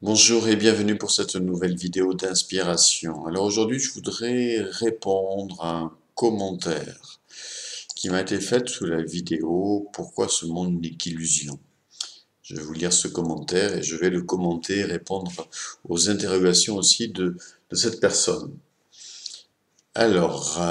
Bonjour et bienvenue pour cette nouvelle vidéo d'inspiration. Alors aujourd'hui, je voudrais répondre à un commentaire qui m'a été fait sous la vidéo «Pourquoi ce monde n'est qu'illusion?». Je vais vous lire ce commentaire et je vais le commenter, répondre aux interrogations aussi de cette personne. Alors,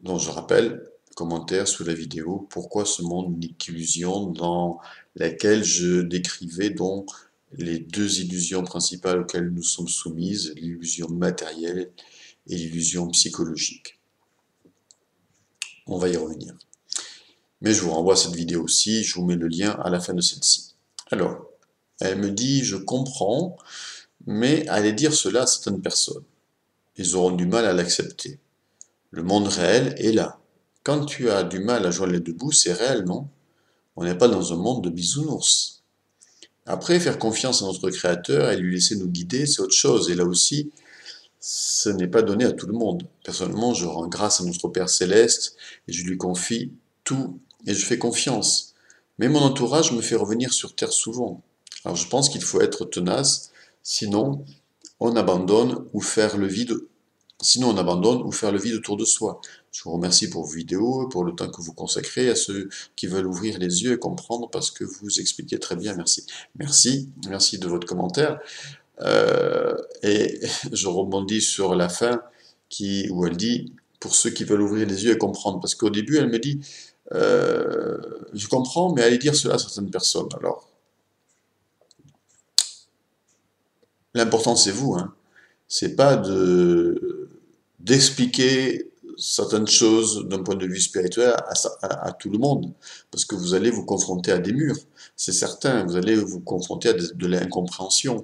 donc je rappelle, commentaire sous la vidéo «Pourquoi ce monde n'est qu'illusion?», dans laquelle je décrivais donc les deux illusions principales auxquelles nous sommes soumises, l'illusion matérielle et l'illusion psychologique. On va y revenir. Mais je vous renvoie à cette vidéo aussi, je vous mets le lien à la fin de celle-ci. Alors, elle me dit, je comprends, mais allez dire cela à certaines personnes. Ils auront du mal à l'accepter. Le monde réel est là. Quand tu as du mal à joindre les deux bouts, c'est réel, non? On n'est pas dans un monde de bisounours. Après, faire confiance à notre Créateur et lui laisser nous guider, c'est autre chose. Et là aussi, ce n'est pas donné à tout le monde. Personnellement, je rends grâce à notre Père Céleste et je lui confie tout et je fais confiance. Mais mon entourage me fait revenir sur Terre souvent. Alors je pense qu'il faut être tenace, sinon on abandonne ou faire le vide. Sinon on abandonne ou faire le vide autour de soi. Je vous remercie pour vos vidéos, pour le temps que vous consacrez à ceux qui veulent ouvrir les yeux et comprendre parce que vous expliquez très bien. Merci. Merci de votre commentaire. Et je rebondis sur la fin où elle dit pour ceux qui veulent ouvrir les yeux et comprendre. Parce qu'au début, elle me dit je comprends, mais allez dire cela à certaines personnes. Alors, l'important c'est vous, hein. C'est pas d'expliquer certaines choses d'un point de vue spirituel à tout le monde, parce que vous allez vous confronter à des murs, c'est certain, vous allez vous confronter à de l'incompréhension.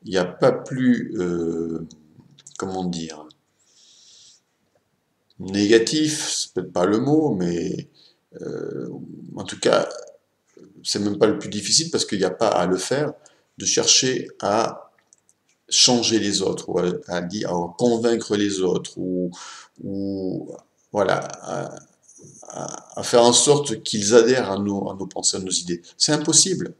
Il n'y a pas plus, comment dire, négatif, c'est peut-être pas le mot, mais euh, en tout cas, c'est même pas le plus difficile parce qu'il n'y a pas à le faire, de chercher à changer les autres, ou à convaincre les autres, ou voilà, à faire en sorte qu'ils adhèrent à nos pensées, à nos idées. C'est impossible.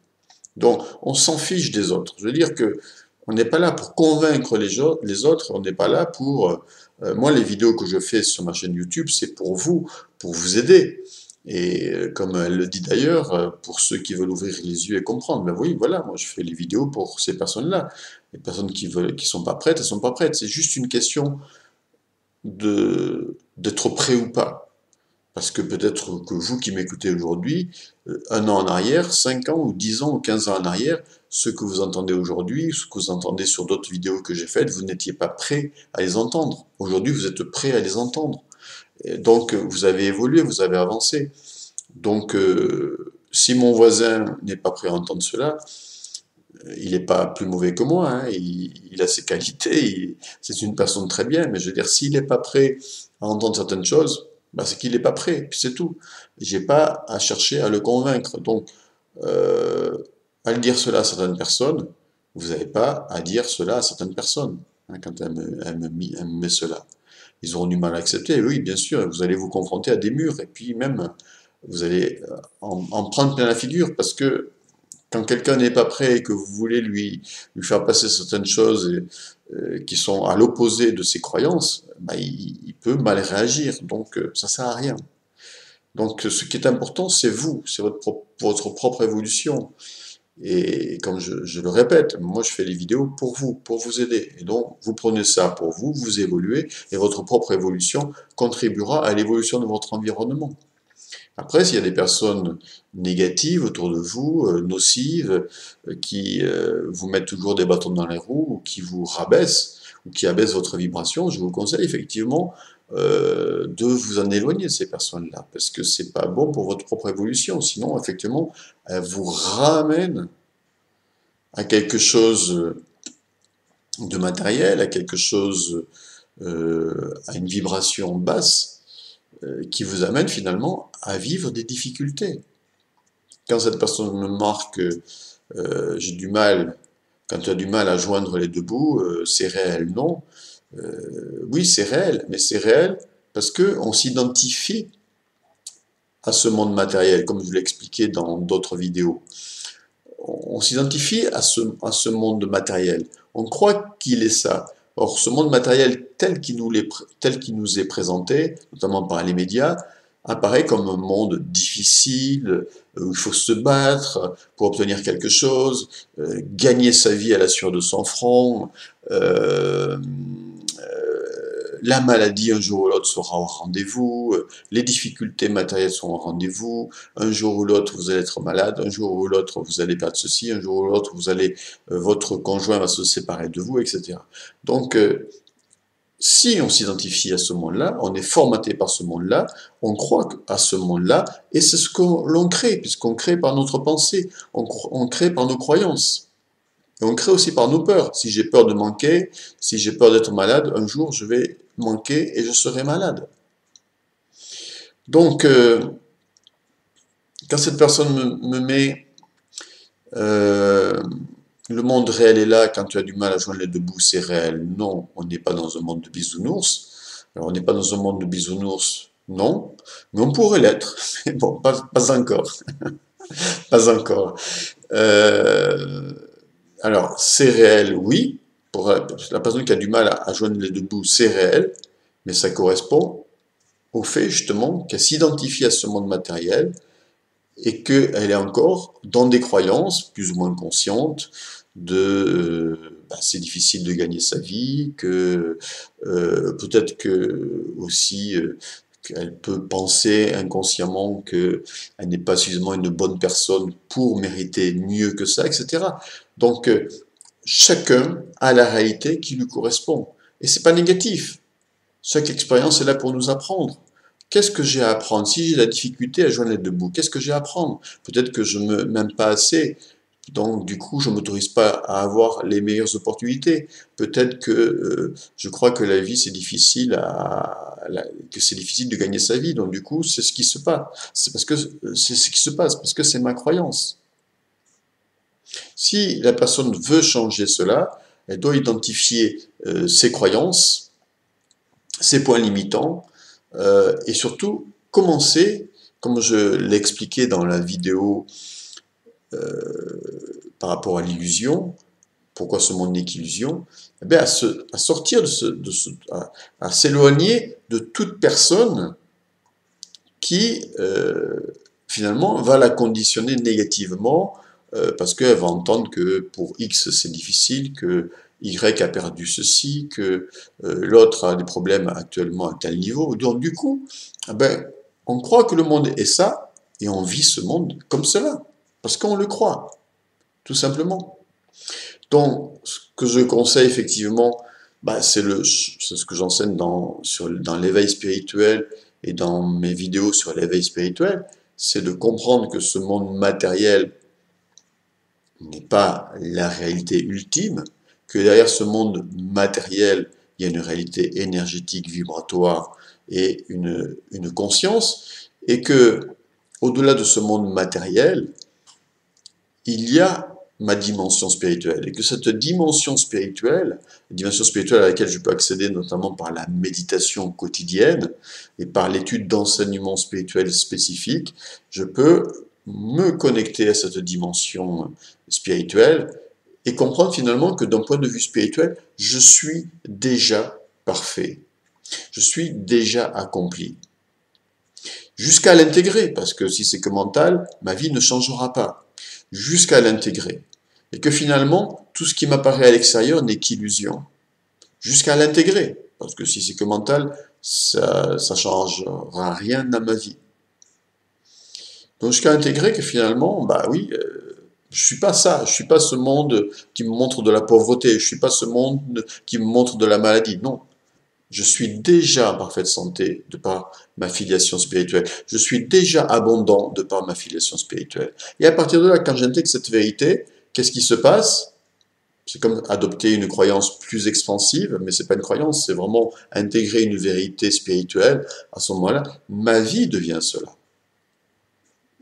Donc, on s'en fiche des autres. Je veux dire que on n'est pas là pour convaincre les autres, on n'est pas là pour... moi, les vidéos que je fais sur ma chaîne YouTube, c'est pour vous aider. Et comme elle le dit d'ailleurs, pour ceux qui veulent ouvrir les yeux et comprendre, ben oui, voilà, moi je fais les vidéos pour ces personnes-là. Les personnes qui sont pas prêtes, elles sont pas prêtes. C'est juste une question d'être prêt ou pas. Parce que peut-être que vous qui m'écoutez aujourd'hui, un an en arrière, 5 ans ou 10 ans ou 15 ans en arrière, ce que vous entendez aujourd'hui, ce que vous entendez sur d'autres vidéos que j'ai faites, vous n'étiez pas prêt à les entendre. Aujourd'hui, vous êtes prêt à les entendre. Et donc, vous avez évolué, vous avez avancé. Donc, si mon voisin n'est pas prêt à entendre cela, il n'est pas plus mauvais que moi, hein, il a ses qualités, c'est une personne très bien, mais je veux dire, s'il n'est pas prêt à entendre certaines choses, bah, c'est qu'il n'est pas prêt, puis c'est tout. J'ai pas à chercher à le convaincre. Donc, euh, à le dire cela à certaines personnes, vous n'avez pas à dire cela à certaines personnes, hein, quand elle me met cela. Ils auront du mal à accepter, oui, bien sûr, vous allez vous confronter à des murs, et puis même, vous allez en prendre plein la figure, parce que quand quelqu'un n'est pas prêt et que vous voulez lui faire passer certaines choses qui sont à l'opposé de ses croyances, bah, il peut mal réagir. Donc ça sert à rien. Donc ce qui est important, c'est vous, c'est votre propre évolution. Et comme je le répète, moi je fais les vidéos pour vous aider. Et donc vous prenez ça pour vous, vous évoluez, et votre propre évolution contribuera à l'évolution de votre environnement. Après, s'il y a des personnes négatives autour de vous, nocives, qui vous mettent toujours des bâtons dans les roues, ou qui vous rabaissent, ou qui abaissent votre vibration, je vous conseille effectivement de vous en éloigner de ces personnes-là, parce que c'est pas bon pour votre propre évolution. Sinon, effectivement, elles vous ramènent à quelque chose de matériel, à quelque chose, à une vibration basse, qui vous amène finalement à vivre des difficultés. Quand cette personne me marque j'ai du mal, quand tu as du mal à joindre les deux bouts, c'est réel, non. Oui, c'est réel, mais c'est réel parce que on s'identifie à ce monde matériel, comme je l'ai expliqué dans d'autres vidéos. on s'identifie à ce monde matériel. On croit qu'il est ça. Or, ce monde matériel tel qu'il nous est présenté, notamment par les médias, apparaît comme un monde difficile, où il faut se battre pour obtenir quelque chose, gagner sa vie à la sueur de son front, la maladie un jour ou l'autre sera au rendez-vous, les difficultés matérielles sont au rendez-vous, un jour ou l'autre vous allez être malade, un jour ou l'autre vous allez perdre ceci, un jour ou l'autre votre conjoint va se séparer de vous, etc. Donc, si on s'identifie à ce monde-là, on est formaté par ce monde-là, on croit à ce monde-là, et c'est ce que l'on crée, puisqu'on crée par notre pensée, on crée par nos croyances. Et on crée aussi par nos peurs. Si j'ai peur de manquer, si j'ai peur d'être malade, un jour je vais manquer et je serai malade. Donc, quand cette personne me met le monde réel est là, quand tu as du mal à joindre les deux bouts, c'est réel. Non, on n'est pas dans un monde de bisounours. Alors, on n'est pas dans un monde de bisounours, non, mais on pourrait l'être. Mais bon, pas encore. Pas encore. Alors, c'est réel, oui. Pour la personne qui a du mal à joindre les deux bouts, c'est réel, mais ça correspond au fait, justement, qu'elle s'identifie à ce monde matériel et qu'elle est encore dans des croyances plus ou moins conscientes c'est difficile de gagner sa vie, que peut-être que aussi qu'elle peut penser inconsciemment qu'elle n'est pas suffisamment une bonne personne pour mériter mieux que ça, etc. Donc chacun a la réalité qui lui correspond. Et c'est pas négatif. Chaque expérience est là pour nous apprendre. Qu'est-ce que j'ai à apprendre? Si j'ai la difficulté à joindre les deux bouts, qu'est-ce que j'ai à apprendre? Peut-être que je ne m'aime pas assez, donc du coup je ne m'autorise pas à avoir les meilleures opportunités. Peut-être que je crois que la vie c'est difficile que c'est difficile de gagner sa vie, donc du coup c'est ce qui se passe. C'est ce qui se passe, parce que c'est ma croyance. Si la personne veut changer cela, elle doit identifier ses croyances, ses points limitants, et surtout commencer, comme je l'ai expliqué dans la vidéo par rapport à l'illusion, pourquoi ce monde n'est qu'illusion, eh bien à sortir à s'éloigner de toute personne qui finalement va la conditionner négativement parce qu'elle va entendre que pour X c'est difficile, que Y a perdu ceci, que l'autre a des problèmes actuellement à tel niveau. Donc du coup, on croit que le monde est ça, et on vit ce monde comme cela, parce qu'on le croit, tout simplement. Donc, ce que je conseille effectivement, c'est ce que j'enseigne dans l'éveil spirituel et dans mes vidéos sur l'éveil spirituel, c'est de comprendre que ce monde matériel n'est pas la réalité ultime, que derrière ce monde matériel, il y a une réalité énergétique, vibratoire et une conscience, et que au-delà de ce monde matériel, il y a ma dimension spirituelle, et que cette dimension spirituelle à laquelle je peux accéder notamment par la méditation quotidienne et par l'étude d'enseignements spirituels spécifiques, je peux me connecter à cette dimension spirituelle et comprendre finalement que d'un point de vue spirituel, je suis déjà parfait, je suis déjà accompli. Jusqu'à l'intégrer, parce que si c'est que mental, ma vie ne changera pas. Jusqu'à l'intégrer. Et que finalement, tout ce qui m'apparaît à l'extérieur n'est qu'illusion. Jusqu'à l'intégrer. Parce que si c'est que mental, ça ne changera rien dans ma vie. Donc jusqu'à intégrer que finalement, je suis pas ça. Je suis pas ce monde qui me montre de la pauvreté. Je suis pas ce monde qui me montre de la maladie. Non. Je suis déjà en parfaite santé de par ma filiation spirituelle. Je suis déjà abondant de par ma filiation spirituelle. Et à partir de là, quand j'intègre cette vérité, qu'est-ce qui se passe? C'est comme adopter une croyance plus expansive, mais c'est pas une croyance, c'est vraiment intégrer une vérité spirituelle. À ce moment-là, ma vie devient cela.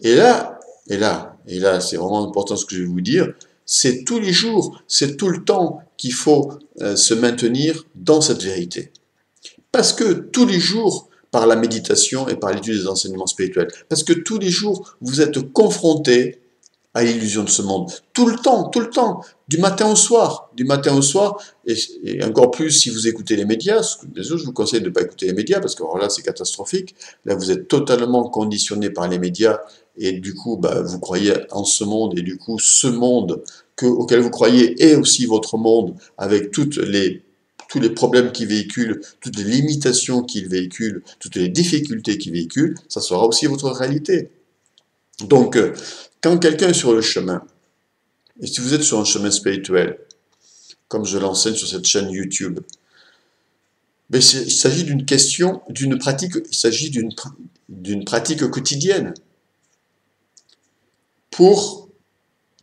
Et là, c'est vraiment important ce que je vais vous dire, c'est tous les jours, c'est tout le temps qu'il faut se maintenir dans cette vérité. Parce que tous les jours, par la méditation et par l'étude des enseignements spirituels, parce que tous les jours, vous êtes confrontés à l'illusion de ce monde. Tout le temps, du matin au soir, et encore plus si vous écoutez les médias. Désolé, je vous conseille de ne pas écouter les médias, parce que alors là, c'est catastrophique. Là, vous êtes totalement conditionné par les médias, et du coup, bah, vous croyez en ce monde, et du coup, ce monde auquel vous croyez est aussi votre monde, avec tous les problèmes qu'il véhicule, toutes les limitations qu'il véhicule, toutes les difficultés qu'il véhicule, ça sera aussi votre réalité. Donc, quand quelqu'un est sur le chemin, et si vous êtes sur un chemin spirituel, comme je l'enseigne sur cette chaîne YouTube, mais il s'agit d'une question, d'une pratique, il s'agit d'une pratique quotidienne pour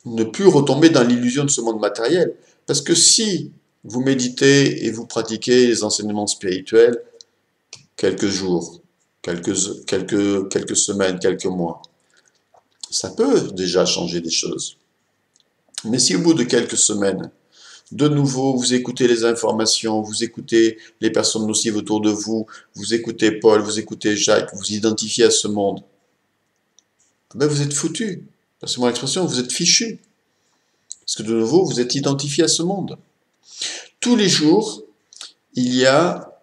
ne plus retomber dans l'illusion de ce monde matériel. Parce que si vous méditez et vous pratiquez les enseignements spirituels quelques jours, quelques semaines, quelques mois, ça peut déjà changer des choses. Mais si au bout de quelques semaines, de nouveau, vous écoutez les informations, vous écoutez les personnes nocives autour de vous, vous écoutez Paul, vous écoutez Jacques, vous identifiez à ce monde, ben vous êtes foutu. Passez-moi l'expression, vous êtes fichu. Parce que de nouveau, vous êtes identifié à ce monde. Tous les jours, il y a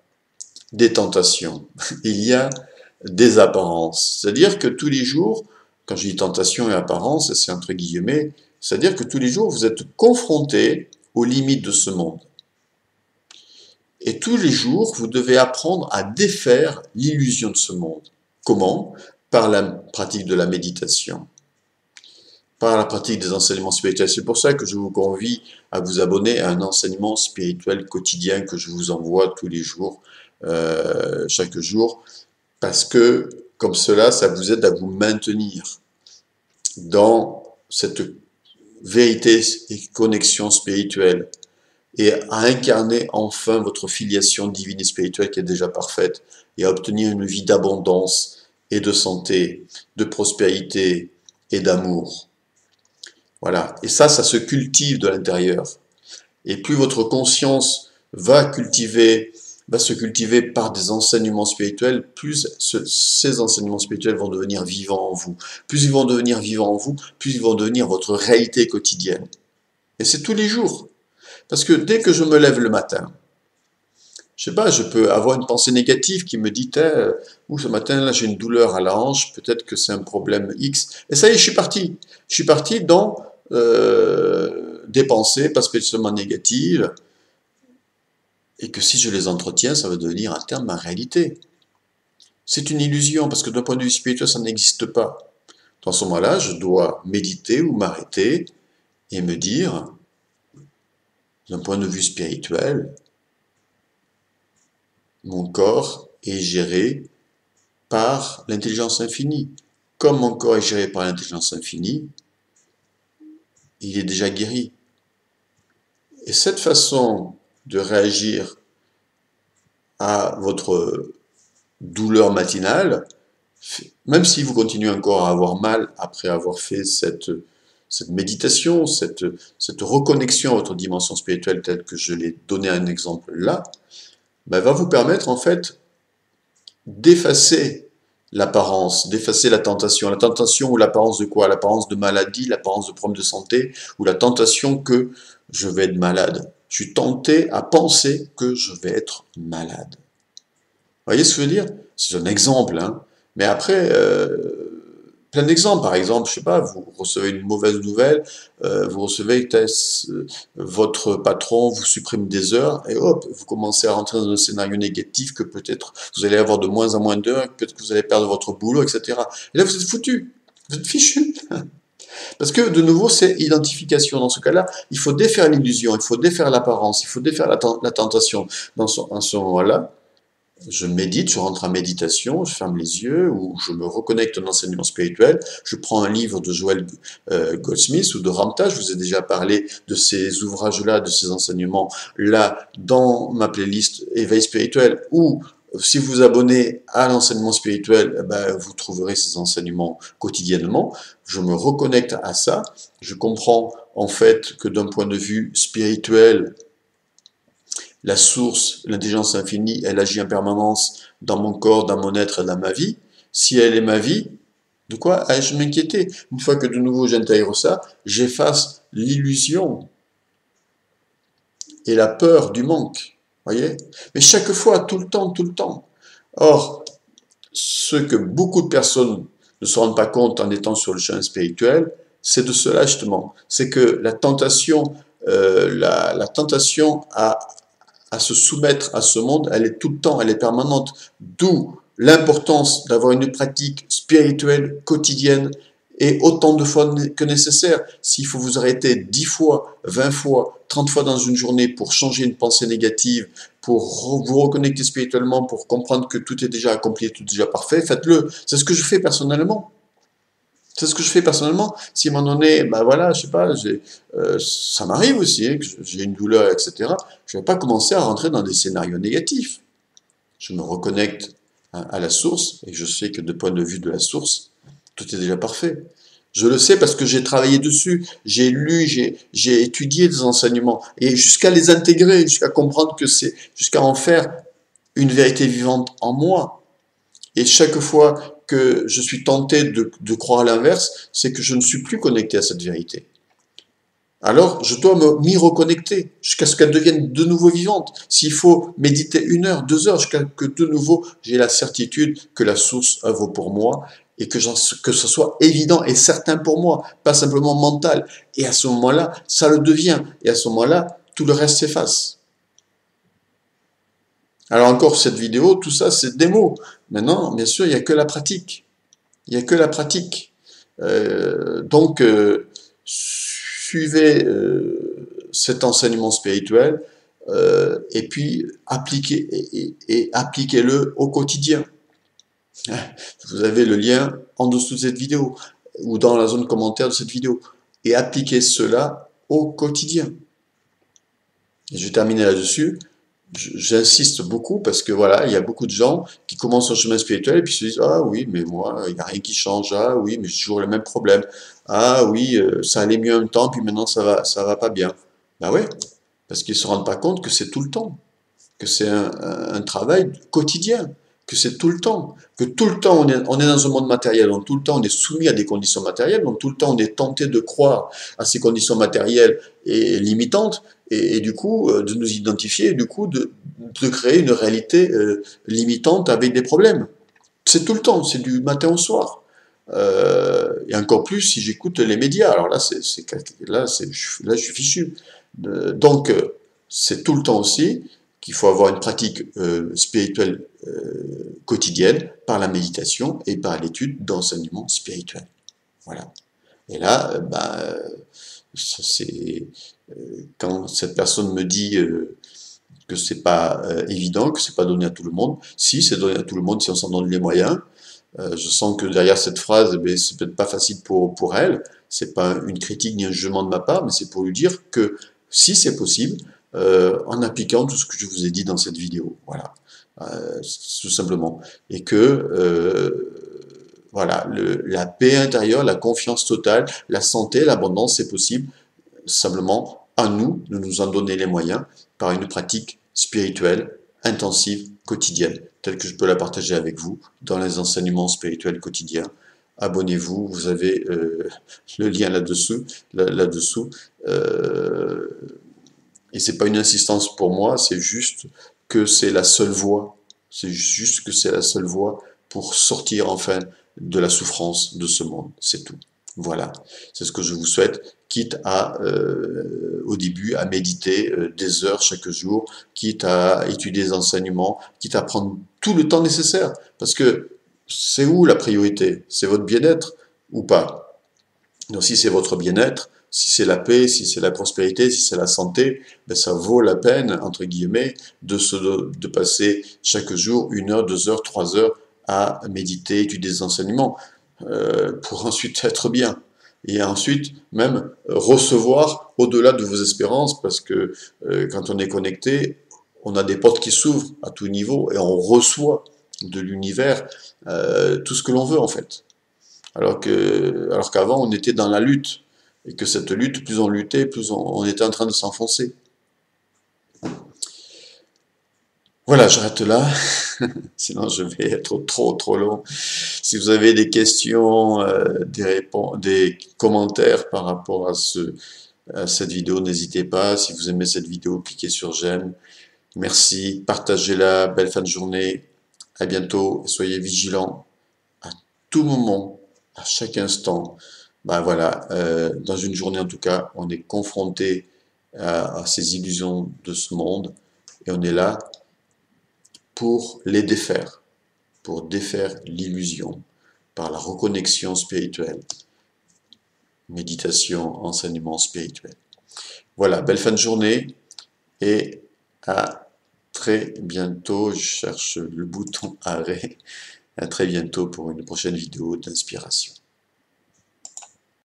des tentations, il y a des apparences. C'est-à-dire que tous les jours, quand je dis tentation et apparence, c'est entre guillemets, c'est-à-dire que tous les jours, vous êtes confrontés aux limites de ce monde. Et tous les jours, vous devez apprendre à défaire l'illusion de ce monde. Comment? Par la pratique de la méditation, par la pratique des enseignements spirituels. C'est pour ça que je vous convie à vous abonner à un enseignement spirituel quotidien que je vous envoie tous les jours, chaque jour, parce que comme cela, ça vous aide à vous maintenir dans cette vérité et connexion spirituelle, et à incarner enfin votre filiation divine et spirituelle qui est déjà parfaite, et à obtenir une vie d'abondance et de santé, de prospérité et d'amour. Voilà. Et ça se cultive de l'intérieur. Et plus votre conscience va se cultiver par des enseignements spirituels, plus ces enseignements spirituels vont devenir vivants en vous. Plus ils vont devenir vivants en vous, plus ils vont devenir votre réalité quotidienne. Et c'est tous les jours. Parce que dès que je me lève le matin, je sais pas, je peux avoir une pensée négative qui me dit, ce matin là j'ai une douleur à la hanche, peut-être que c'est un problème X. Et ça y est, je suis parti. Je suis parti dans des pensées pas spécialement négatives, et que si je les entretiens, ça va devenir à terme ma réalité. C'est une illusion, parce que d'un point de vue spirituel, ça n'existe pas. Dans ce moment-là, je dois méditer ou m'arrêter et me dire, d'un point de vue spirituel, mon corps est géré par l'intelligence infinie. Comme mon corps est géré par l'intelligence infinie, il est déjà guéri. Et cette façon de réagir à votre douleur matinale, même si vous continuez encore à avoir mal après avoir fait cette méditation, cette reconnexion à votre dimension spirituelle telle que je l'ai donné un exemple là, ben, va vous permettre en fait d'effacer l'apparence, d'effacer la tentation. La tentation ou l'apparence de quoi? L'apparence de maladie, l'apparence de problème de santé, ou la tentation que je vais être malade. Je suis tenté à penser que je vais être malade. Vous voyez ce que je veux dire? C'est un exemple, hein. Mais après, plein d'exemples. Par exemple, je sais pas, vous recevez une mauvaise nouvelle, vous recevez que votre patron vous supprime des heures, et hop, vous commencez à rentrer dans un scénario négatif que peut-être vous allez avoir de moins en moins d'heures, peut-être que vous allez perdre votre boulot, etc. Et là, vous êtes foutu, vous êtes fichu. Parce que, de nouveau, c'est identification. Dans ce cas-là, il faut défaire l'illusion, il faut défaire l'apparence, il faut défaire la tentation. Dans ce moment-là, je médite, je rentre en méditation, je ferme les yeux, ou je me reconnecte à un enseignement spirituel, je prends un livre de Joel Goldsmith ou de Ramta, je vous ai déjà parlé de ces ouvrages-là, de ces enseignements-là, dans ma playlist Éveil spirituel, ou si vous vous abonnez à l'enseignement spirituel, eh ben, vous trouverez ces enseignements quotidiennement. Je me reconnecte à ça, je comprends en fait que d'un point de vue spirituel, la source, l'intelligence infinie, elle agit en permanence dans mon corps, dans mon être et dans ma vie. Si elle est ma vie, De quoi ai-je m'inquiéter? Une fois que de nouveau j'intègre ça, j'efface l'illusion et la peur du manque. Voyez? Mais chaque fois, tout le temps, tout le temps. Or, ce que beaucoup de personnes ne se rendent pas compte en étant sur le chemin spirituel, c'est de cela justement. C'est que la tentation, la tentation à se soumettre à ce monde, elle est tout le temps, elle est permanente. D'où l'importance d'avoir une pratique spirituelle quotidienne et autant de fois que nécessaire. S'il faut vous arrêter 10 fois, 20 fois, 30 fois dans une journée pour changer une pensée négative, pour vous reconnecter spirituellement, pour comprendre que tout est déjà accompli, tout est déjà parfait, faites-le. C'est ce que je fais personnellement. C'est ce que je fais personnellement. Si à un moment donné, ben voilà, je sais pas, ça m'arrive aussi, hein, que j'ai une douleur, etc. Je ne vais pas commencer à rentrer dans des scénarios négatifs. Je me reconnecte à la source et je sais que de point de vue de la source, tout est déjà parfait. Je le sais parce que j'ai travaillé dessus, j'ai lu, j'ai étudié des enseignements et jusqu'à les intégrer, jusqu'à comprendre que c'est, jusqu'à en faire une vérité vivante en moi. Et chaque fois que je suis tenté de croire l'inverse, c'est que je ne suis plus connecté à cette vérité. Alors, je dois m'y reconnecter jusqu'à ce qu'elle devienne de nouveau vivante. S'il faut méditer 1 heure, 2 heures, jusqu'à que de nouveau j'ai la certitude que la source œuvre pour moi et que ce soit évident et certain pour moi, pas simplement mental. Et à ce moment-là, ça le devient. Et à ce moment-là, tout le reste s'efface. Alors encore, cette vidéo, tout ça, c'est des mots. Maintenant, bien sûr, il n'y a que la pratique. Il n'y a que la pratique. Donc, suivez cet enseignement spirituel et puis appliquez-le au quotidien. Vous avez le lien en dessous de cette vidéo ou dans la zone commentaire de cette vidéo. Et appliquez cela au quotidien. Et je vais terminer là-dessus. J'insiste beaucoup parce que voilà, il y a beaucoup de gens qui commencent un chemin spirituel et puis se disent ah oui, mais moi, il n'y a rien qui change. Ah oui, mais j'ai toujours le même problème. Ah oui, ça allait mieux un temps, puis maintenant ça va pas bien. Ben ouais, parce qu'ils se rendent pas compte que c'est tout le temps, que c'est un travail quotidien, que c'est tout le temps, que tout le temps on est dans un monde matériel, donc tout le temps on est soumis à des conditions matérielles, donc tout le temps on est tenté de croire à ces conditions matérielles et limitantes, et du coup de nous identifier, et du coup de créer une réalité limitante avec des problèmes. C'est tout le temps, c'est du matin au soir. Et encore plus si j'écoute les médias. Alors là, je suis fichu. Donc, c'est tout le temps aussi qu'il faut avoir une pratique spirituelle quotidienne par la méditation et par l'étude d'enseignements spirituels. Voilà. Et là, c'est quand cette personne me dit que c'est pas évident, que c'est pas donné à tout le monde. Si, c'est donné à tout le monde si on s'en donne les moyens. Je sens que derrière cette phrase, c'est peut-être pas facile pour elle. C'est pas une critique ni un jugement de ma part, mais c'est pour lui dire que si c'est possible, en appliquant tout ce que je vous ai dit dans cette vidéo, voilà, tout simplement, et que voilà, la paix intérieure, la confiance totale, la santé, l'abondance, c'est possible. Simplement, à nous de nous en donner les moyens par une pratique spirituelle intensive, quotidienne, telle que je peux la partager avec vous dans les enseignements spirituels quotidiens. Abonnez-vous, vous avez le lien là-dessous. Et c'est pas une insistance pour moi, c'est juste que c'est la seule voie. C'est juste que c'est la seule voie pour sortir enfin de la souffrance de ce monde. C'est tout. Voilà, c'est ce que je vous souhaite, quitte à, au début, à méditer des heures chaque jour, quitte à étudier des enseignements, quitte à prendre tout le temps nécessaire. Parce que c'est où la priorité? C'est votre bien-être ou pas? Donc si c'est votre bien-être, si c'est la paix, si c'est la prospérité, si c'est la santé, ben ça vaut la peine, entre guillemets, de passer chaque jour 1 heure, 2 heures, 3 heures à méditer, étudier des enseignements. Pour ensuite être bien. Et ensuite, même recevoir au-delà de vos espérances, parce que quand on est connecté, on a des portes qui s'ouvrent à tout niveau et on reçoit de l'univers tout ce que l'on veut en fait. Alors qu'avant, on était dans la lutte. Et que cette lutte, plus on luttait, plus on était en train de s'enfoncer. Voilà, j'arrête là, sinon je vais être trop long. Si vous avez des questions, des commentaires par rapport à cette vidéo, n'hésitez pas. Si vous aimez cette vidéo, cliquez sur j'aime. Merci, partagez-la, belle fin de journée. À bientôt, soyez vigilants à tout moment, à chaque instant. Ben voilà, dans une journée en tout cas, on est confronté à ces illusions de ce monde et on est là pour les défaire, pour défaire l'illusion par la reconnexion spirituelle, méditation, enseignement spirituel. Voilà, belle fin de journée et à très bientôt. Je cherche le bouton arrêt. À très bientôt pour une prochaine vidéo d'inspiration.